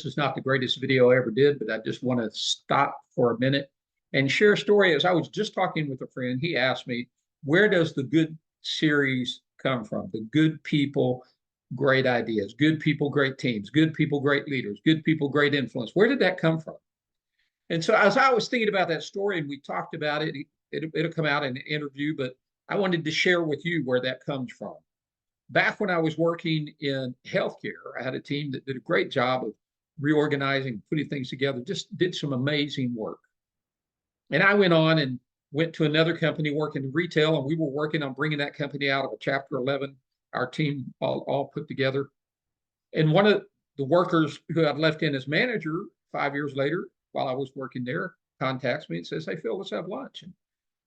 is not the greatest video I ever did, but I just want to stop for a minute and share a story. As I was just talking with a friend, he asked me, where does the good series come from? The good people, great ideas, good people, great teams, good people, great leaders, good people, great influence. Where did that come from? And so as I was thinking about that story and we talked about it, it'll come out in an interview, but I wanted to share with you where that comes from. Back when I was working in healthcare, I had a team that did a great job of reorganizing, putting things together, just did some amazing work. And I went on and went to another company working in retail, and we were working on bringing that company out of a Chapter 11, our team all put together. And one of the workers who I'd left in as manager 5 years later, while I was working there, contacts me and says, "Hey, Phil, let's have lunch." And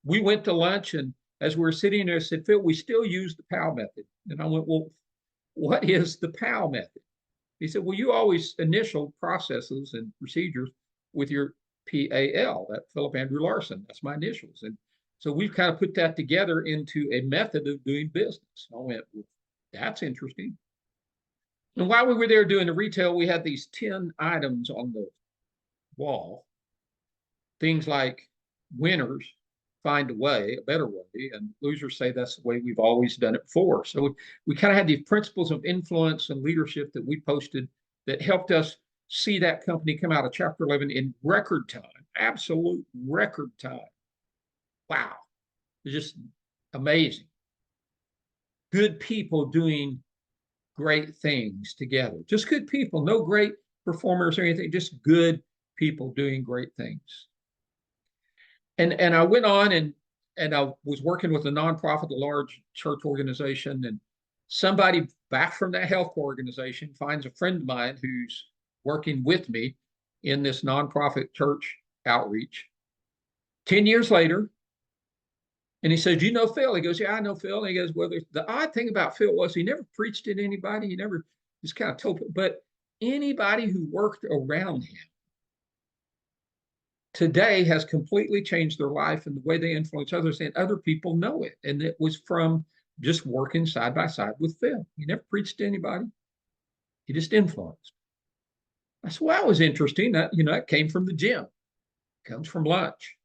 we went to lunch, and as we were sitting there, I said, "Phil, we still use the PAL method." And I went, "Well, what is the PAL method?" He said, "Well, you always initial processes and procedures with your PAL, that Philip Andrew Larson. That's my initials." And so we've kind of put that together into a method of doing business. I went, "Well, that's interesting." And while we were there doing the retail, we had these 10 items on the wall. Things like winners find a way, a better way, and losers say that's the way we've always done it before. So we kind of had these principles of influence and leadership that we posted that helped us see that company come out of Chapter 11 in record time, absolute record time. Wow, it's just amazing. Good people doing great things together. Just good people, no great performers or anything, just good people doing great things. And I went on and I was working with a nonprofit, a large church organization, and somebody back from that health organization finds a friend of mine who's working with me in this nonprofit church outreach 10 years later. And he says, "You know Phil?" He goes, "Yeah, I know Phil." And he goes, "Well, the odd thing about Phil was he never preached at anybody. He never just kind of told, but anybody who worked around him today has completely changed their life and the way they influence others, and other people know it." And it was from just working side by side with Phil. He never preached to anybody. He just influenced. I said, "Well, that was interesting. That, it came from the gym. It comes from lunch."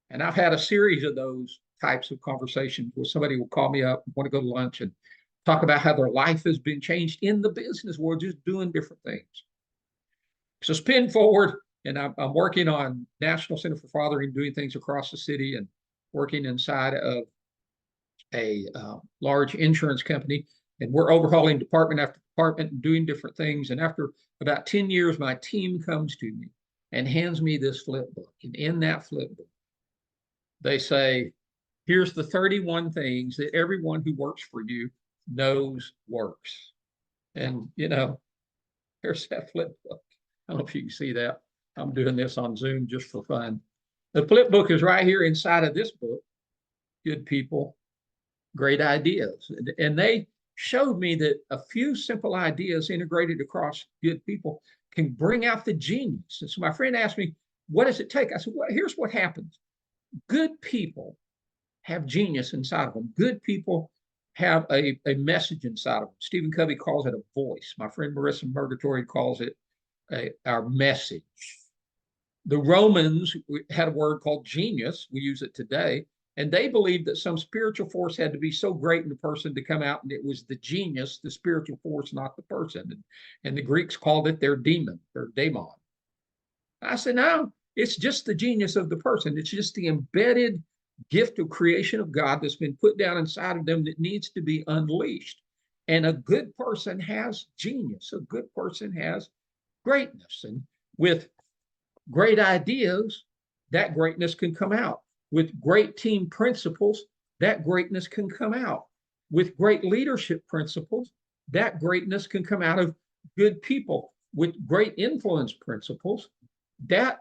And I've had a series of those types of conversations where somebody will call me up, want to go to lunch and talk about how their life has been changed in the business world, just doing different things. So spin forward, and I'm working on National Center for Fathering, doing things across the city and working inside of a large insurance company. And we're overhauling department after department and doing different things. And after about 10 years, my team comes to me and hands me this flip book. And in that flip book, they say, "Here's the 31 things that everyone who works for you knows works." And, here's that flip book. I don't know if you can see that. I'm doing this on Zoom just for fun. The flip book is right here inside of this book, Good People, Great Ideas. And they showed me that a few simple ideas integrated across good people can bring out the genius. And so my friend asked me, "What does it take?" I said, "Well, here's what happens. Good people have genius inside of them. Good people have a message inside of them. Stephen Covey calls it a voice. My friend Marissa Murgatroyd calls it our message. The Romans had a word called genius. We use it today. And they believed that some spiritual force had to be so great in the person to come out, and it was the genius, the spiritual force, not the person. And the Greeks called it their demon, their daemon. I said, "No, it's just the genius of the person. It's just the embedded gift of creation of God that's been put down inside of them that needs to be unleashed." And a good person has genius. A good person has greatness. And with great ideas, that greatness can come out. With great team principles, that greatness can come out. With great leadership principles, that greatness can come out of good people. With great influence principles, that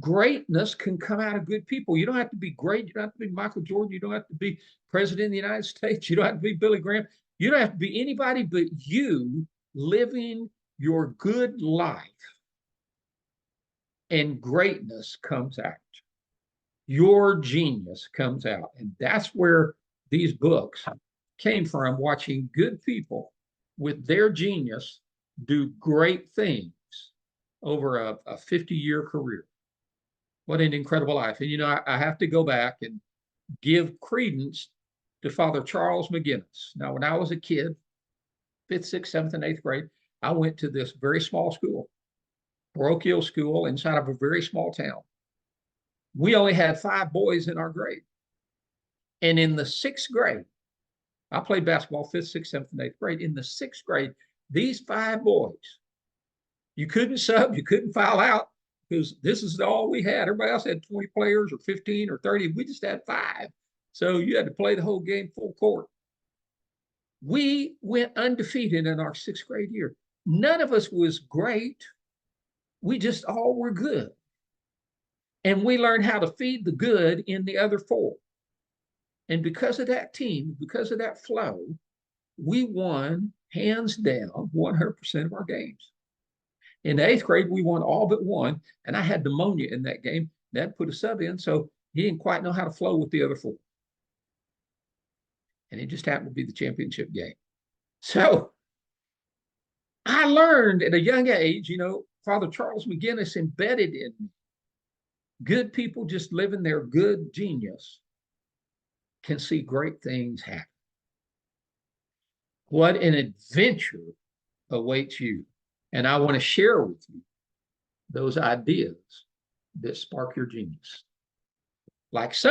greatness can come out of good people. You don't have to be great. You don't have to be Michael Jordan. You don't have to be president of the United States. You don't have to be Billy Graham. You don't have to be anybody but you living your good life. And greatness comes out. Your genius comes out. And that's where these books came from, watching good people with their genius do great things over a 50-year career. What an incredible life. And, I have to go back and give credence to Father Charles McGinnis. Now, when I was a kid, fifth, sixth, seventh, and eighth grade, I went to this very small school, parochial school inside of a very small town. We only had 5 boys in our grade. And in the 6th grade, I played basketball fifth, sixth, seventh, and eighth grade. In the 6th grade, these 5 boys, you couldn't sub, you couldn't foul out because this is all we had. Everybody else had 20 players or 15 or 30. We just had 5. So you had to play the whole game full court. We went undefeated in our 6th grade year. None of us was great. We just all were good. And we learned how to feed the good in the other 4. And because of that team, because of that flow, we won hands down 100% of our games. In the 8th grade, we won all but one, and I had pneumonia in that game. Dad put a sub in, so he didn't quite know how to flow with the other 4. And it just happened to be the championship game. So I learned at a young age, Father Charles McGinnis embedded in me. Good people just living their good genius can see great things happen. What an adventure awaits you. And I want to share with you those ideas that spark your genius. Like some